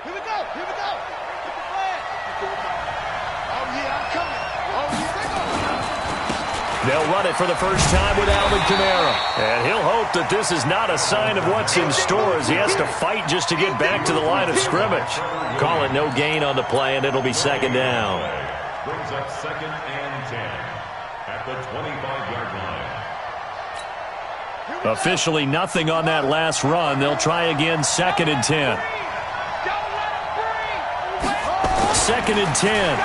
Here we go. Here we go. Oh, yeah, I'm coming. Oh, here we go. They'll run it for the first time with Alvin Kamara. And he'll hope that this is not a sign of what's in store as he has to fight just to get back to the line of scrimmage. Call it no gain on the play, and it'll be second down. Brings up 2nd and 10 at the 25-yard line. Officially nothing on that last run. They'll try again 2nd and 10. 2nd and 10.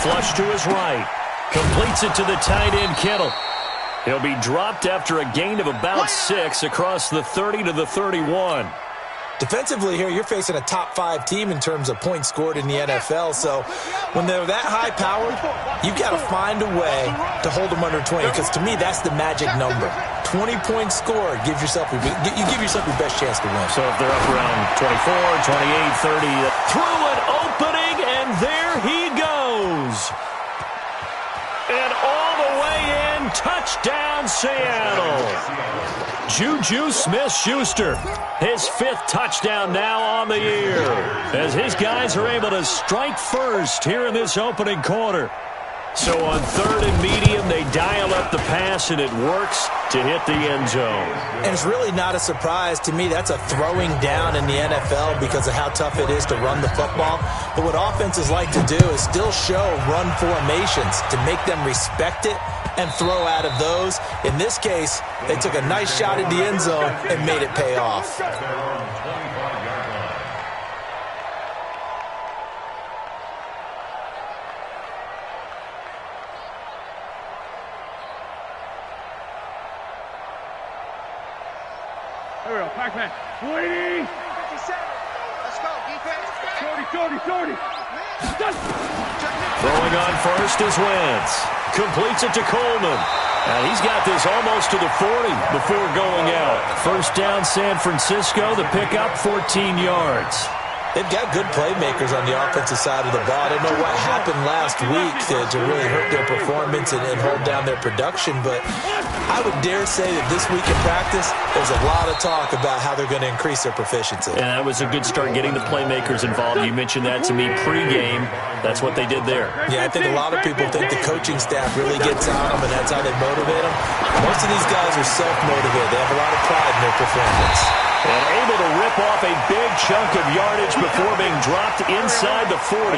Flush to his right. Completes it to the tight end, Kittle. He'll be dropped after a gain of about 6 across the 30 to the 31. Defensively here, you're facing a top-5 team in terms of points scored in the NFL. So when they're that high-powered, you've got to find a way to hold them under 20. Because to me, that's the magic number. 20 points scored gives yourself you give yourself your best chance to win. So if they're up around 24, 28, 30, through an opening, and there he goes. And all the way in, touchdown Seattle. Juju Smith-Schuster, his 5th touchdown now on the year, as his guys are able to strike first here in this opening quarter. So on 3rd and medium, they dial up the pass, and it works to hit the end zone. And it's really not a surprise to me. That's a throwing down in the NFL because of how tough it is to run the football. But what offenses like to do is still show run formations to make them respect it and throw out of those. In this case, they took a nice shot at the end zone and made it pay off. Here we go, Pac-Man. 20. 57. Let's go, defense. 30. Throwing on first is Wentz. Completes it to Coleman. And he's got this almost to the 40 before going out. First down, San Francisco. The pickup, 14 yards. They've got good playmakers on the offensive side of the ball. I don't know what happened last week to really hurt their performance and hold down their production, but I would dare say that this week in practice, there's a lot of talk about how they're going to increase their proficiency. And that was a good start getting the playmakers involved. You mentioned that to me pregame. That's what they did there. Yeah, I think a lot of people think the coaching staff really gets on them, and that's how they motivate them. Most of these guys are self-motivated. They have a lot of pride in their performance. And able to rip off a big chunk of yardage before being dropped inside the 40.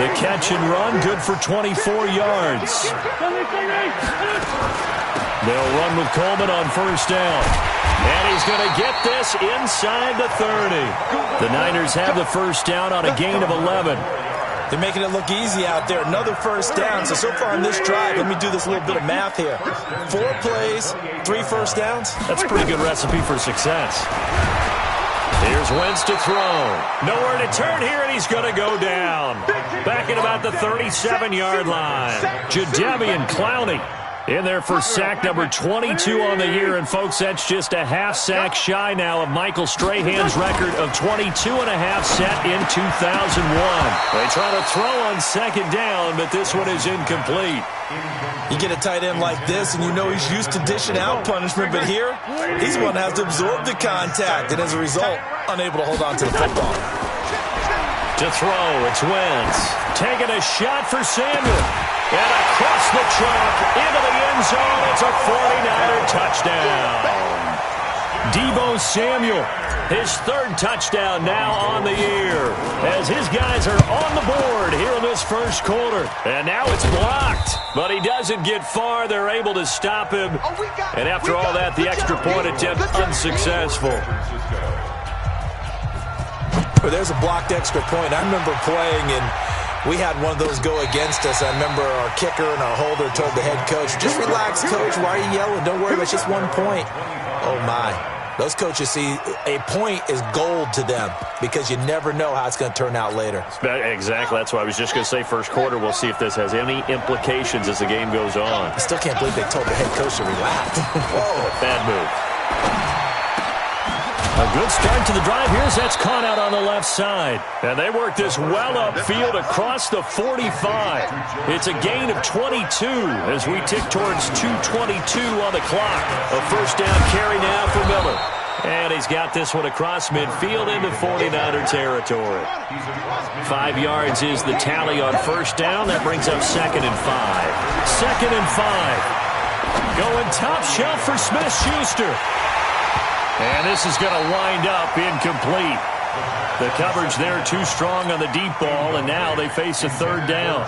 The catch and run, good for 24 yards. They'll run with Coleman on first down. And he's going to get this inside the 30. The Niners have the first down on a gain of 11. They're making it look easy out there. Another first down. So far in this drive, let me do this little bit of math here. 4 plays, 3 first downs. That's a pretty good recipe for success. Here's Wentz to throw. Nowhere to turn here, and he's going to go down. Back at about the 37-yard line. Jadeveon Clowney in there for sack number 22 on the year. And, folks, that's just a half sack shy now of Michael Strahan's record of 22 and a half set in 2001. They try to throw on second down, but this one is incomplete. You get a tight end like this, and you know he's used to dishing out punishment, but here, he's one that has to absorb the contact, and as a result, unable to hold on to the football. To throw, it's Wentz. Taking a shot for Samuel. And across the chalk, into the end zone, it's a 49er touchdown. Deebo Samuel, his 3rd touchdown now on the year, as his guys are on the board here in this first quarter. And now it's blocked, but he doesn't get far. They're able to stop him. And after all that, the extra point attempt unsuccessful. Well, there's a blocked extra point. I remember playing, and we had one of those go against us. I remember our kicker and our holder told the head coach, just relax, coach. Why are you yelling? Don't worry, it's just 1 point. Oh, my. Those coaches see a point is gold to them because you never know how it's going to turn out later. Exactly. That's why I was just going to say first quarter. We'll see if this has any implications as the game goes on. I still can't believe they told the head coach to relax. Whoa, bad move. A good start to the drive. Here's that's caught out on the left side. And they work this well upfield across the 45. It's a gain of 22 as we tick towards 2:22 on the clock. A first down carry now for Miller. And he's got this one across midfield into 49er territory. 5 yards is the tally on first down. That brings up 2nd and 5. 2nd and 5. Going top shelf for Smith-Schuster. And this is going to wind up incomplete. The coverage there too strong on the deep ball, and now they face a 3rd down.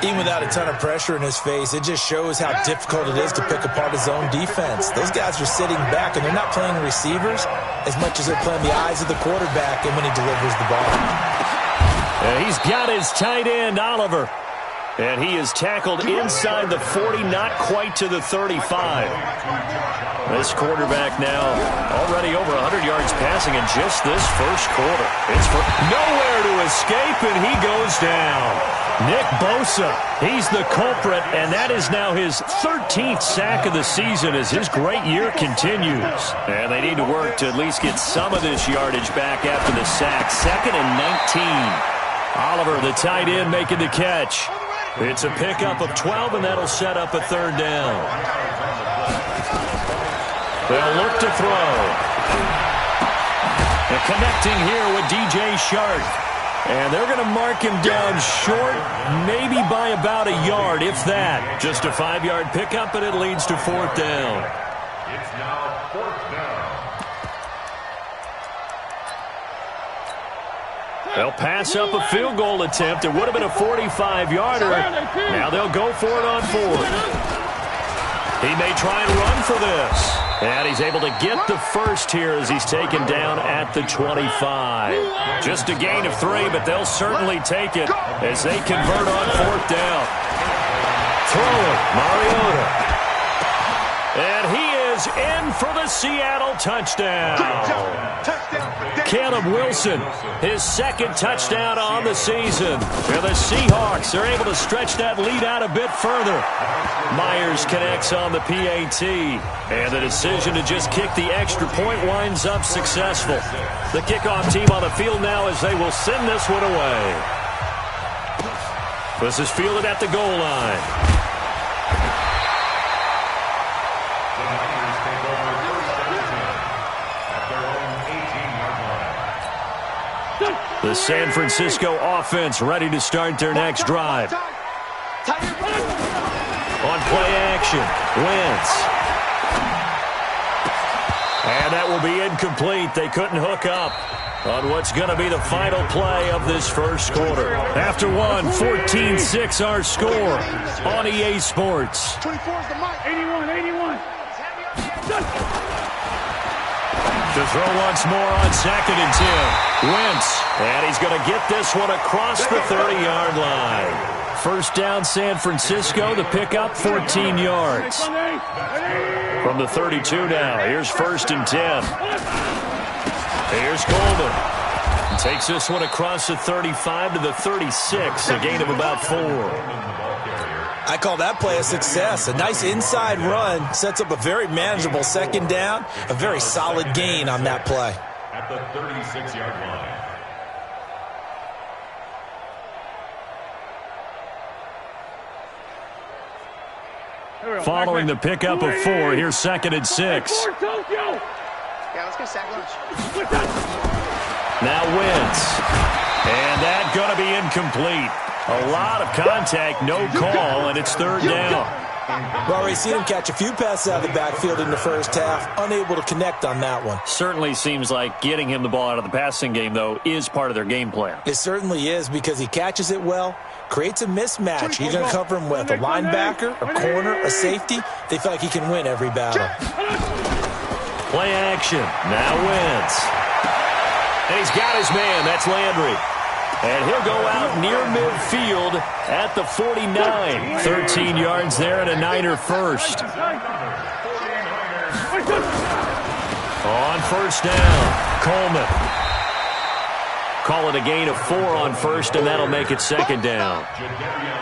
Even without a ton of pressure in his face, it just shows how difficult it is to pick apart his own defense. Those guys are sitting back, and they're not playing receivers as much as they're playing the eyes of the quarterback and when he delivers the ball. He's got his tight end, Oliver. And he is tackled inside the 40, not quite to the 35. This quarterback now already over 100 yards passing in just this first quarter. It's for nowhere to escape, and he goes down. Nick Bosa, he's the culprit, and that is now his 13th sack of the season as his great year continues. And they need to work to at least get some of this yardage back after the sack. 2nd and 19. Oliver, the tight end, making the catch. It's a pickup of 12, and that'll set up a 3rd down. They'll look to throw. And connecting here with DJ Shark. And they're going to mark him down short, maybe by about a yard, if that. Just a 5-yard pickup, and it leads to 4th down. It's now 4th down. They'll pass up a field goal attempt. It would have been a 45-yarder. Now they'll go for it on 4th. He may try and run for this. And he's able to get the first here as he's taken down at the 25. Just a gain of 3, but they'll certainly take it as they convert on 4th down. Throwing, Mariota. And he is in for the Seattle touchdown. Caleb Wilson, his 2nd touchdown on the season. And the Seahawks are able to stretch that lead out a bit further. Myers connects on the PAT. And the decision to just kick the extra point winds up successful. The kickoff team on the field now as they will send this one away. This is fielded at the goal line. The San Francisco offense ready to start their next drive. On play action, Wentz. And that will be incomplete. They couldn't hook up on what's going to be the final play of this first quarter. After one, 14-6 our score on EA Sports. 24 is the mic. 81. To throw once more on 2nd and 10. Wentz, and he's going to get this one across the 30-yard line. First down, San Francisco. The pickup, 14 yards. From the 32 now. Here's 1st and 10. Here's Coleman. Takes this one across the 35 to the 36. A gain of about 4. I call that play a success. A nice inside run sets up a very manageable 2nd down. A very solid gain on that play. At the 36-yard line. Following the pickup of 4, here's 2nd and 6. Yeah, let's get sack lunch. Now Wentz. And that going to be incomplete. A lot of contact, no call, and it's 3rd down. We've already seen him catch a few passes out of the backfield in the first half, unable to connect on that one. Certainly seems like getting him the ball out of the passing game, though, is part of their game plan. It certainly is because he catches it well, creates a mismatch. You're going to cover him with a linebacker, a corner, a safety. They feel like he can win every battle. Play action. Now Wentz. And he's got his man. That's Landry. And he'll go out near midfield at the 49. 13 yards there and a Niner first. On first down, Coleman. Call it a gain of 4 on first, and that'll make it 2nd down.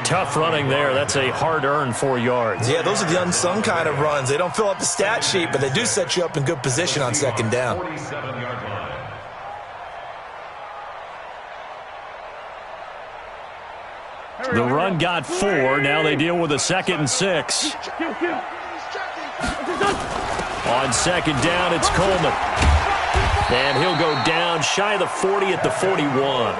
Tough running there. That's a hard-earned 4 yards. Yeah, those are the unsung kind of runs. They don't fill up the stat sheet, but they do set you up in good position on 2nd down. 47-yard line. The run got 4. Now they deal with a 2nd and 6. On second down, it's Coleman. And he'll go down shy of the 40 at the 41.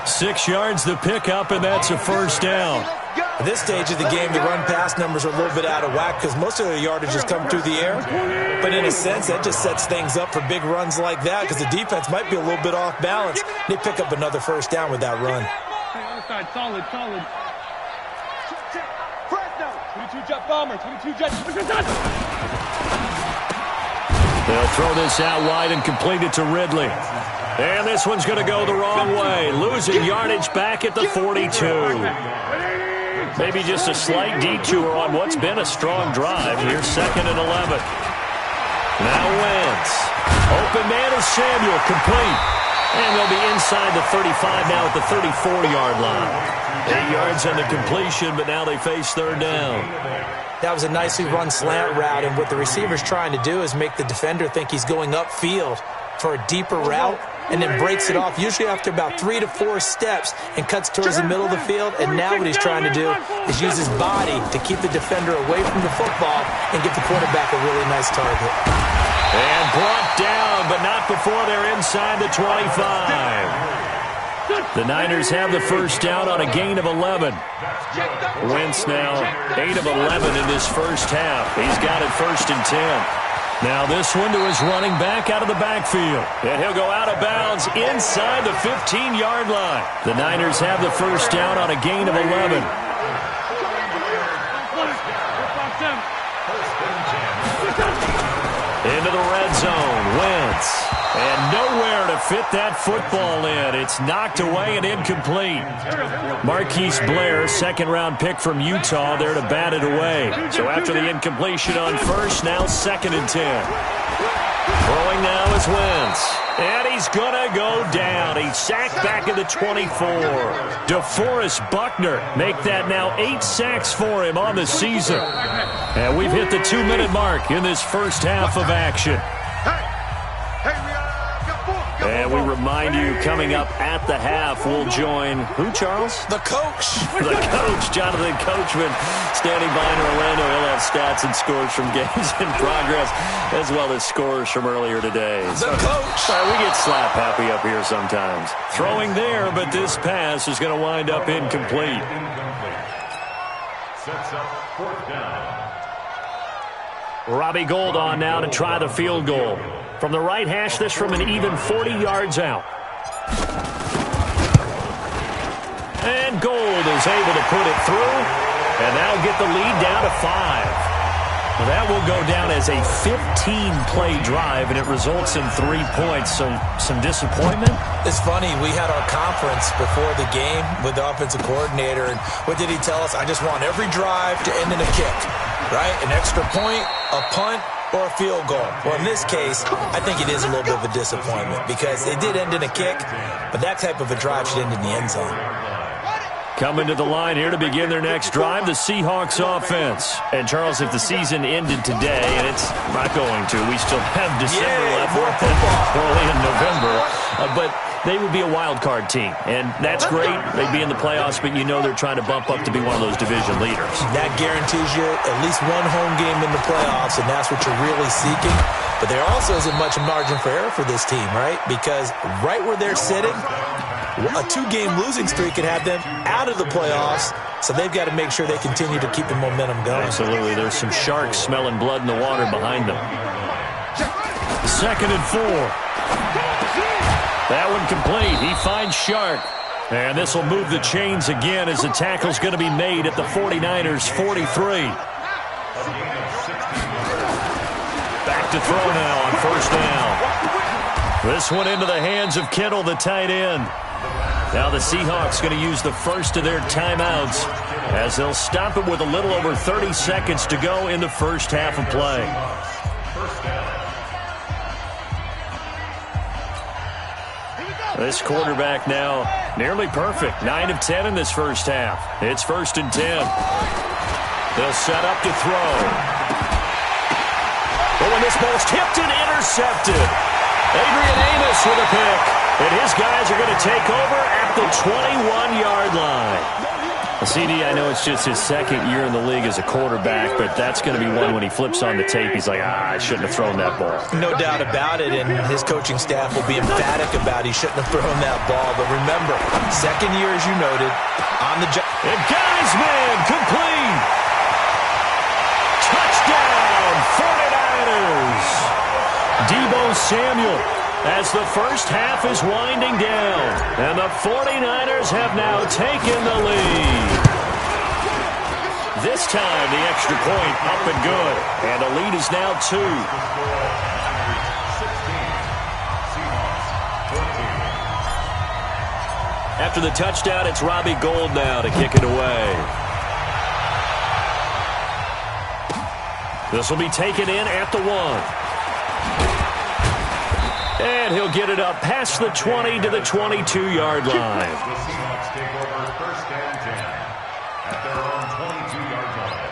6 yards to pick up, and that's a first down. At this stage of the game, the run-pass numbers are a little bit out of whack because most of their yardage has come through the air. But in a sense, that just sets things up for big runs like that because the defense might be a little bit off balance. They pick up another first down with that run. Other side, solid. 22 jet bomber, 22 jet. They'll throw this out wide and complete it to Ridley. And this one's going to go the wrong way. Losing yardage back at the 42. Maybe just a slight detour on what's been a strong drive. Here's 2nd and 11. Now Wentz. Open man is Samuel, complete. And they'll be inside the 35 now at the 34-yard line. 8 yards on the completion, but now they face 3rd down. That was a nicely run slant route, and what the receiver's trying to do is make the defender think he's going upfield for a deeper route, and then breaks it off, usually after about 3 to 4 steps, and cuts towards the middle of the field. And now what he's trying to do is use his body to keep the defender away from the football and give the quarterback a really nice target. And brought down, but not before they're inside the 25. The Niners have the first down on a gain of 11. Wentz now 8 of 11 in this first half. He's got it 1st and 10. Now this one to his running back out of the backfield. And he'll go out of bounds inside the 15-yard line. The Niners have the first down on a gain of 11. Into the red zone, Wentz. And nowhere to fit that football in. It's knocked away and incomplete. Marquise Blair, 2nd-round pick from Utah, there to bat it away. So after the incompletion on first, now 2nd and 10. Throwing now is Wentz. And he's going to go down. He's sacked back at the 24. DeForest Buckner make that now 8 sacks for him on the season. And we've hit the 2-minute mark in this first half of action. And we remind you, coming up at the half, we'll join who, Charles? The coach. The coach, Jonathan Coachman, standing by in Orlando. He'll have stats and scores from games in progress, as well as scores from earlier today. The coach. We get slap happy up here sometimes. Throwing there, but this pass is going to wind up incomplete. Sets up 4th down. Robbie Gould on now to try the field goal. From the right hash, this from an even 40 yards out. And Gould is able to put it through, and that'll get the lead down to 5. Well, that will go down as a 15-play drive, and it results in 3 points. So some disappointment? It's funny. We had our conference before the game with the offensive coordinator, and what did he tell us? I just want every drive to end in a kick, right? An extra point, a punt, or a field goal. Well, in this case, I think it is a little bit of a disappointment because it did end in a kick, but that type of a drive should end in the end zone. Coming to the line here to begin their next drive, the Seahawks offense. And, Charles, if the season ended today, and it's not going to, we still have December left. We're only in November. But they would be a wild card team, and that's great. They'd be in the playoffs, but you know they're trying to bump up to be one of those division leaders. That guarantees you at least one home game in the playoffs, and that's what you're really seeking. But there also isn't much margin for error for this team, right? Because right where they're sitting, a 2-game losing streak could have them out of the playoffs, so they've got to make sure they continue to keep the momentum going. Absolutely. There's some sharks smelling blood in the water behind them. 2nd and 4. That one complete. He finds Shark. And this will move the chains again as the tackle's going to be made at the 49ers' 43. Back to throw now on 1st down. This one into the hands of Kittle, the tight end. Now the Seahawks going to use the first of their timeouts as they'll stop it with a little over 30 seconds to go in the first half of play. This quarterback now nearly perfect. 9 of 10 in this first half. It's 1st and 10. They'll set up to throw. But when this ball's tipped and intercepted, Adrian Amos with a pick. And his guys are going to take over at the 21-yard line. CD, I know it's just his second year in the league as a quarterback, but that's going to be one when he flips on the tape, he's like, I shouldn't have thrown that ball. No doubt about it, and his coaching staff will be emphatic about he shouldn't have thrown that ball. But remember, second year, as you noted, on the job. And got his man, complete. Touchdown, 49ers. Deebo Samuel, as the first half is winding down, and the 49ers have now taken the lead. This time, the extra point up and good, and the lead is now 2. After the touchdown, it's Robbie Gould now to kick it away. This will be taken in at the 1. And he'll get it up past the 20 to the 22-yard line. The Seahawks take over first and 10 at their own 22-yard line.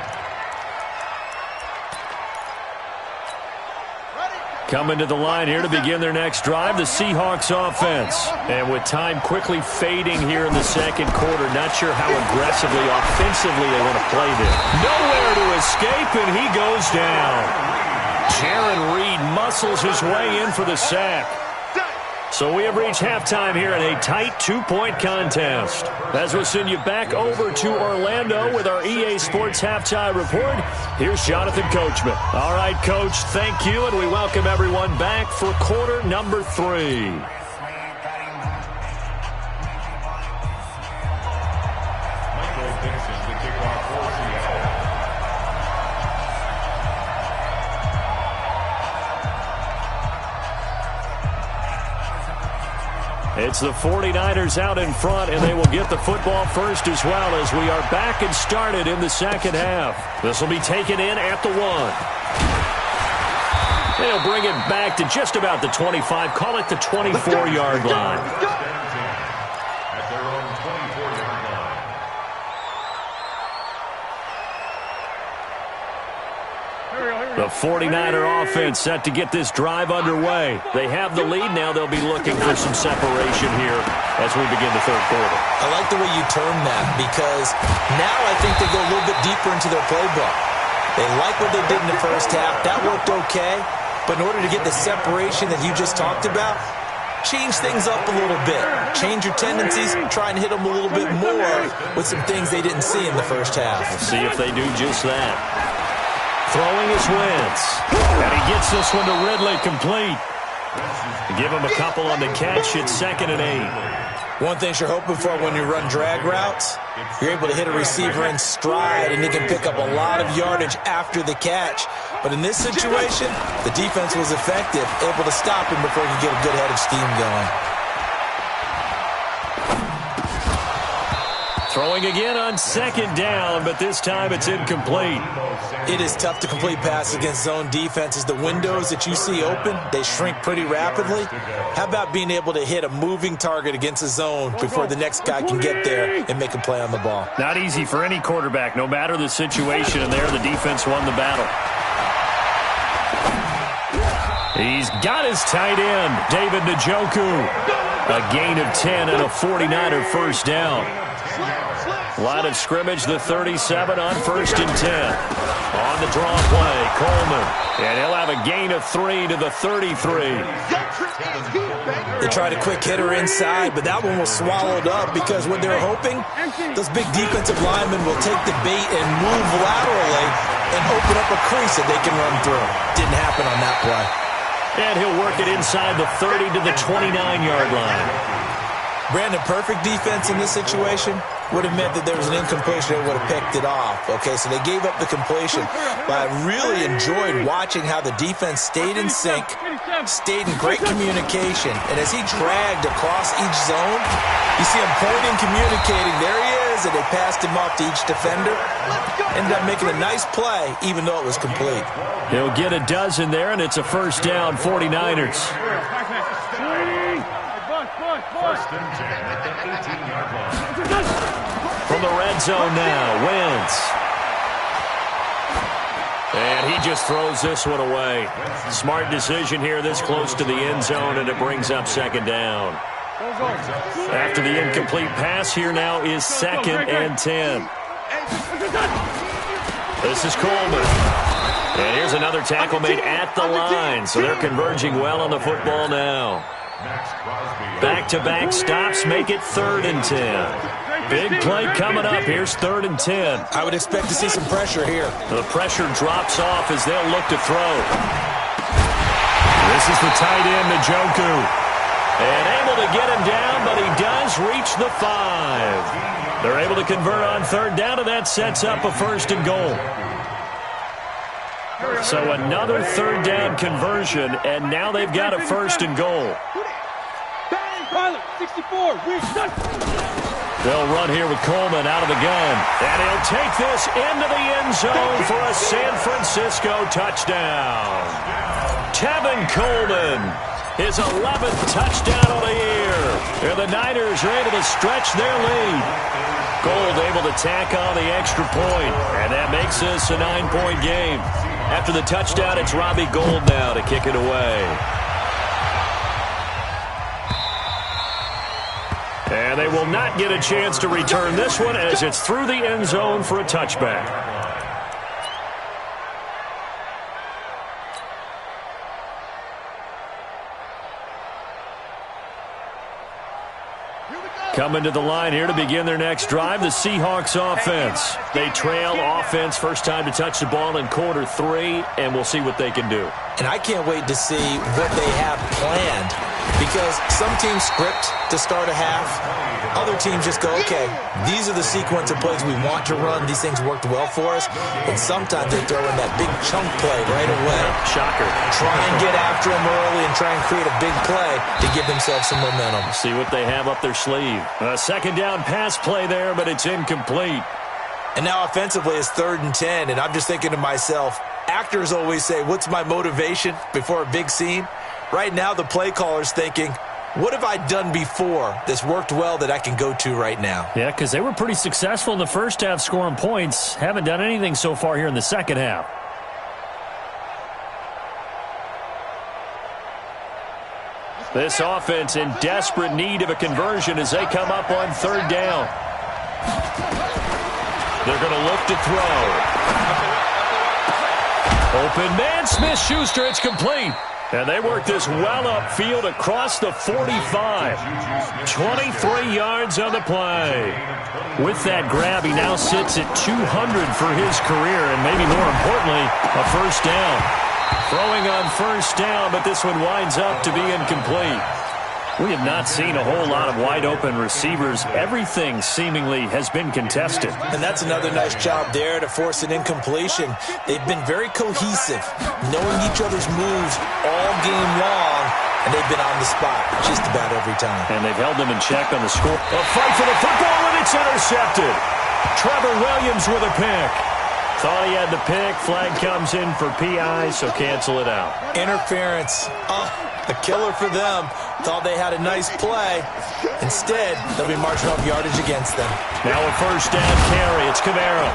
Coming to the line here to begin their next drive, the Seahawks offense. And with time quickly fading here in the second quarter, not sure how aggressively, offensively they want to play this. Nowhere to escape, and he goes down. Jaron Reed muscles his way in for the sack. So we have reached halftime here in a tight 2-point contest. As we'll send you back over to Orlando with our EA Sports Halftime Report, here's Jonathan Coachman. All right, Coach, thank you, and we welcome everyone back for quarter number 3. It's the 49ers out in front, and they will get the football first as well as we are back and started in the second half. This will be taken in at the 1. They'll bring it back to just about the 25, call it the 24-yard line. At their own 24-yard line. The 49er offense set to get this drive underway. They have the lead. Now they'll be looking for some separation here as we begin the third quarter. I like the way you term that, because now I think they go a little bit deeper into their playbook. They like what they did in the first half. That worked okay. But in order to get the separation that you just talked about, change things up a little bit. Change your tendencies, try and hit them a little bit more with some things they didn't see in the first half. We'll see if they do just that. Throwing is Wentz. And he gets this one to Ridley complete. Give him a couple on the catch. It's 2nd and 8. One thing you're hoping for when you run drag routes, you're able to hit a receiver in stride, and he can pick up a lot of yardage after the catch. But in this situation, the defense was effective, able to stop him before he could get a good head of steam going. Throwing again on 2nd down, but this time it's incomplete. It is tough to complete passes against zone defenses. The windows that you see open, they shrink pretty rapidly. How about being able to hit a moving target against a zone before the next guy can get there and make a play on the ball? Not easy for any quarterback, no matter the situation, and there the defense won the battle. He's got his tight end, David Njoku. A gain of 10 and a 49er first down. Line of scrimmage, the 37 on 1st and 10. On the draw play, Coleman. And he'll have a gain of 3 to the 33. They tried a quick hitter inside, but that one was swallowed up because what they were hoping, those big defensive linemen will take the bait and move laterally and open up a crease that they can run through. Didn't happen on that play. And he'll work it inside the 30 to the 29-yard line. Brandon, perfect defense in this situation would have meant that there was an incompletion that would have picked it off. Okay, so they gave up the completion. But I really enjoyed watching how the defense stayed in sync, stayed in great communication. And as he dragged across each zone, you see him pointing, communicating. There he is, and they passed him off to each defender. Ended up making a nice play, even though it was complete. He'll get a dozen there, and it's a first down, 49ers. First and 10 at the 18-yard line. From the red zone now, Wentz. And he just throws this one away. Smart decision here this close to the end zone, and it brings up 2nd down. After the incomplete pass, here now is 2nd and 10. This is Coleman. And here's another tackle made at the line, so they're converging well on the football now. Back-to-back stops make it 3rd and 10. Big play coming up. Here's 3rd and 10. I would expect to see some pressure here. The pressure drops off as they'll look to throw. This is the tight end, Njoku. And able to get him down, but he does reach the 5. They're able to convert on 3rd down, and that sets up a 1st and goal. So another 3rd down conversion, and now they've got a 1st and goal. They'll run here with Coleman out of the gun. And he'll take this into the end zone for a San Francisco touchdown. Tevin Coleman, his 11th touchdown of the year. And the Niners are able to stretch their lead. Gold able to tack on the extra point, and that makes this a 9-point game. After the touchdown, it's Robbie Gould now to kick it away. And they will not get a chance to return this one as it's through the end zone for a touchback. Coming to the line here to begin their next drive, the Seahawks offense. They trail offense, first time to touch the ball in quarter 3, and we'll see what they can do. And I can't wait to see what they have planned, because some teams script to start a half. Other teams just go, okay, these are the sequence of plays we want to run. These things worked well for us. And sometimes they throw in that big chunk play right away. Shocker. Try and get after them early and try and create a big play to give themselves some momentum. See what they have up their sleeve. A 2nd down pass play there, but it's incomplete. And now offensively it's 3rd and 10, and I'm just thinking to myself, actors always say, what's my motivation before a big scene? Right now the play caller's thinking, what have I done before that's worked well that I can go to right now? Yeah, because they were pretty successful in the first half scoring points. Haven't done anything so far here in the second half. This offense in desperate need of a conversion as they come up on 3rd down. They're going to look to throw. Open man, Smith-Schuster, it's complete. And they work this well upfield across the 45. 23 yards on the play. With that grab, he now sits at 200 for his career, and maybe more importantly, a 1st down. Throwing on 1st down, but this one winds up to be incomplete. We have not seen a whole lot of wide-open receivers. Everything seemingly has been contested. And that's another nice job there to force an incompletion. They've been very cohesive, knowing each other's moves all game long, and they've been on the spot just about every time. And they've held them in check on the score. A fight for the football, and it's intercepted. Trevor Williams with a pick. Thought he had the pick. Flag comes in for PI, so cancel it out. Interference. A killer for them. Thought they had a nice play. Instead, they'll be marching off yardage against them. Now a 1st down carry. It's Camara.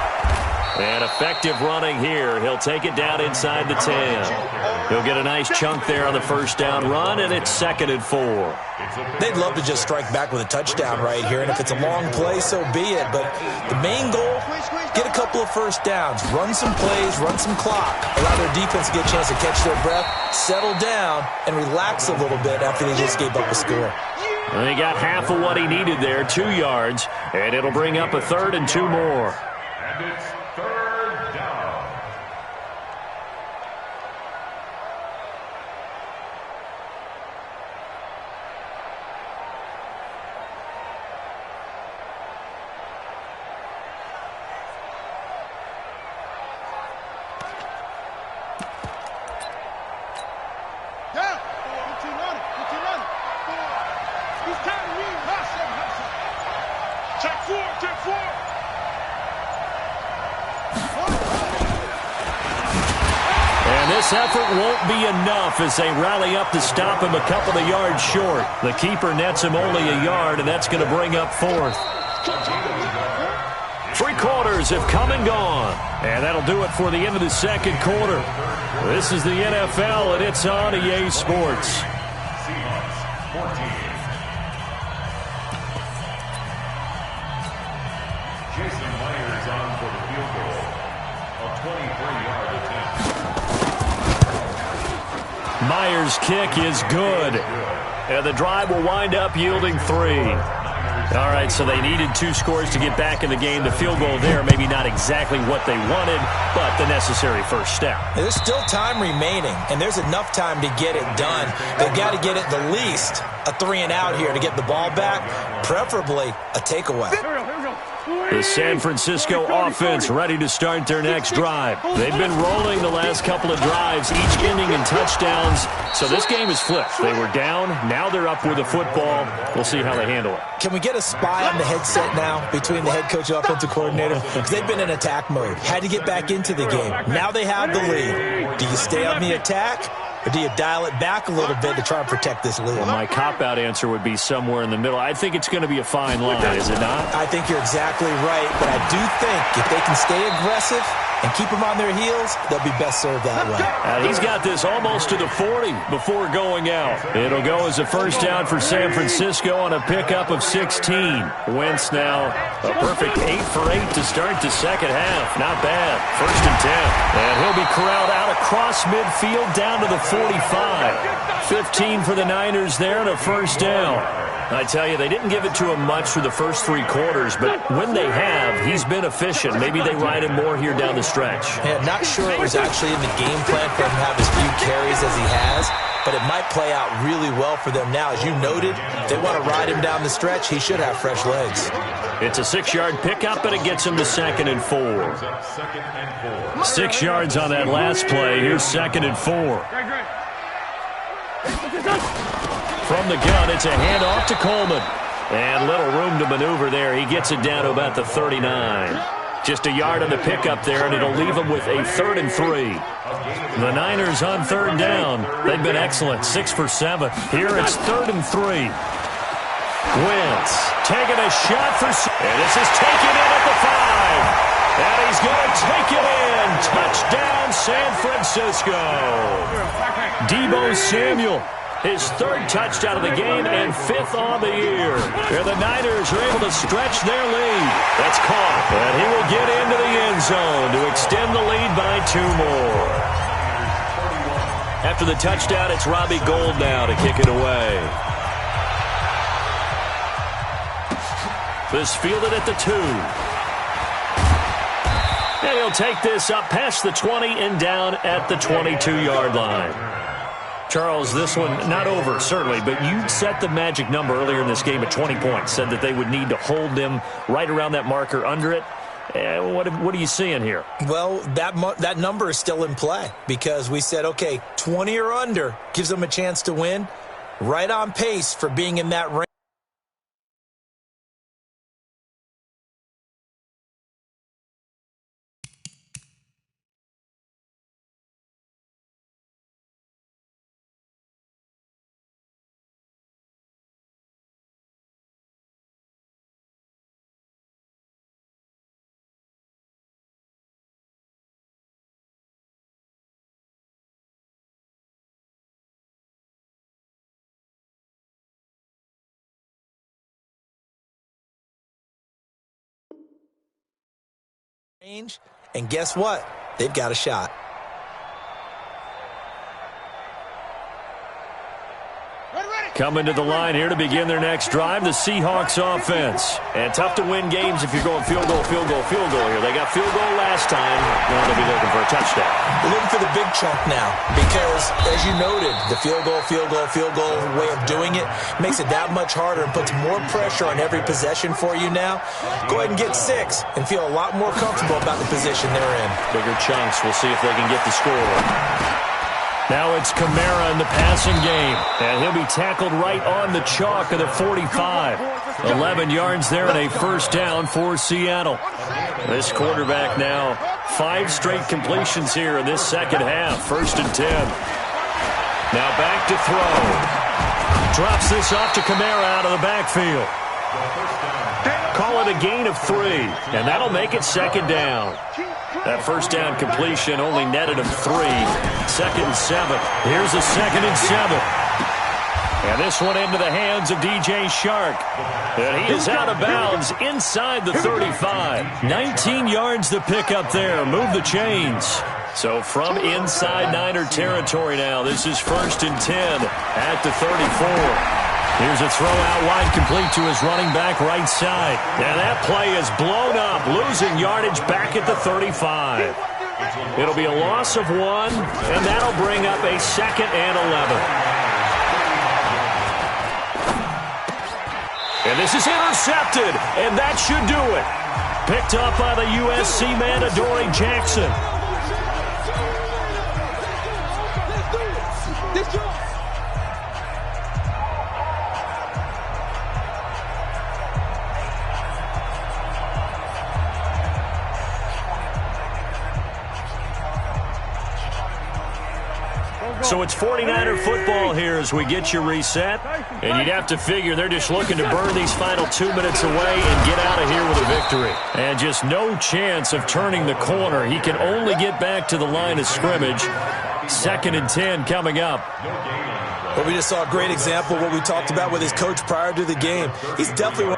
And effective running here. He'll take it down inside the 10. He'll get a nice chunk there on the 1st down run, and it's 2nd and 4. They'd love to just strike back with a touchdown right here, and if it's a long play, so be it. But the main goal, get a couple of 1st downs, run some plays, run some clock, allow their defense to get a chance to catch their breath, settle down, and relax a little bit after they just gave up a score. And he got half of what he needed there, 2 yards, and it'll bring up a 3rd and 2 more. And it's 3rd down. And this effort won't be enough as they rally up to stop him a couple of yards short. The keeper nets him only a yard, and that's going to bring up 4th. 3 quarters have come and gone. And that'll do it for the end of the 2nd quarter. This is the NFL, and it's on EA Sports. Seahawks 14, 23-yard attempt. Myers' kick is good. And the drive will wind up yielding 3. All right, so they needed 2 scores to get back in the game. The field goal there, maybe not exactly what they wanted, but the necessary first step. There's still time remaining, and there's enough time to get it done. They've got to get it the least a 3-and-out here to get the ball back, preferably a takeaway. The San Francisco offense ready to start their next drive. They've been rolling the last couple of drives, each ending in touchdowns. So this game is flipped. They were down. Now they're up with the football. We'll see how they handle it. Can we get a spy on the headset now between the head coach and offensive coordinator? Because they've been in attack mode. Had to get back into the game. Now they have the lead. Do you stay on the attack? Or do you dial it back a little bit to try and protect this lead? Well, my cop-out answer would be somewhere in the middle. I think it's going to be a fine line, is it not? I think you're exactly right, but I do think if they can stay aggressive and keep them on their heels, they'll be best served that way. He's got this almost to the 40 before going out. It'll go as a first down for San Francisco on a pickup of 16. Wentz now a perfect 8 for 8 to start the second half. Not bad. First and 10. And he'll be corralled out across midfield down to the 45. 15 for the Niners there and a first down. I tell you, they didn't give it to him much for the first 3 quarters, but when they have, he's been efficient. Maybe they ride him more here down the stretch. Yeah, not sure it was actually in the game plan for him to have as few carries as he has, but it might play out really well for them now. As you noted, if they want to ride him down the stretch, he should have fresh legs. It's a 6-yard pickup, and it gets him to 2nd and 4. 6 yards on that last play. Here's 2nd and 4. From the gun, it's a handoff to Coleman. And little room to maneuver there. He gets it down to about the 39. Just a yard on the pickup there, and it'll leave him with a 3rd and 3. The Niners on 3rd down. They've been excellent, 6 for 7. Here it's 3rd and 3. Wentz taking a shot for... And this is taken in at the 5. And he's going to take it in. Touchdown, San Francisco. Deebo Samuel. His 3rd touchdown of the game and 5th on the year. And the Niners are able to stretch their lead. That's caught. And he will get into the end zone to extend the lead by 2 more. After the touchdown, it's Robbie Gould now to kick it away. This fielded at the 2. And he'll take this up past the 20 and down at the 22-yard line. Charles, this one not over, certainly, but you set the magic number earlier in this game at 20 points, said that they would need to hold them right around that marker under it. What are you seeing here? Well, that number is still in play because we said, okay, 20 or under gives them a chance to win. Right on pace for being in that range. And guess what? They've got a shot. Coming to the line here to begin their next drive, the Seahawks offense. And tough to win games if you're going field goal, field goal, field goal here. They got field goal last time. Now they'll be looking for a touchdown. They're looking for the big chunk now because, as you noted, the field goal way of doing it makes it that much harder and puts more pressure on every possession for you now. Go ahead and get 6 and feel a lot more comfortable about the position they're in. Bigger chunks. We'll see if they can get the score. Now it's Kamara in the passing game, and he'll be tackled right on the chalk of the 45. 11 yards there and a first down for Seattle. This quarterback now, 5 straight completions here in this second half. 1st and 10. Now back to throw. Drops this off to Kamara out of the backfield. Call it a gain of 3, and that'll make it 2nd down. That first down completion only netted him 3. 2nd and 7. Here's a 2nd and 7. And this one into the hands of DJ Shark. And he is out of bounds inside the 35. 19 yards to pick up there. Move the chains. So from inside Niner territory now, this is 1st and 10 at the 34. Here's a throw out wide, complete to his running back right side. And that play is blown up, losing yardage back at the 35. It'll be a loss of 1, and that'll bring up a 2nd and 11. And this is intercepted, and that should do it. Picked up by the USC man, Adoree Jackson. So it's 49er football here as we get you reset. And you'd have to figure they're just looking to burn these final 2 minutes away and get out of here with a victory. And just no chance of turning the corner. He can only get back to the line of scrimmage. 2nd and 10 coming up. But we just saw a great example of what we talked about with his coach prior to the game. He's definitely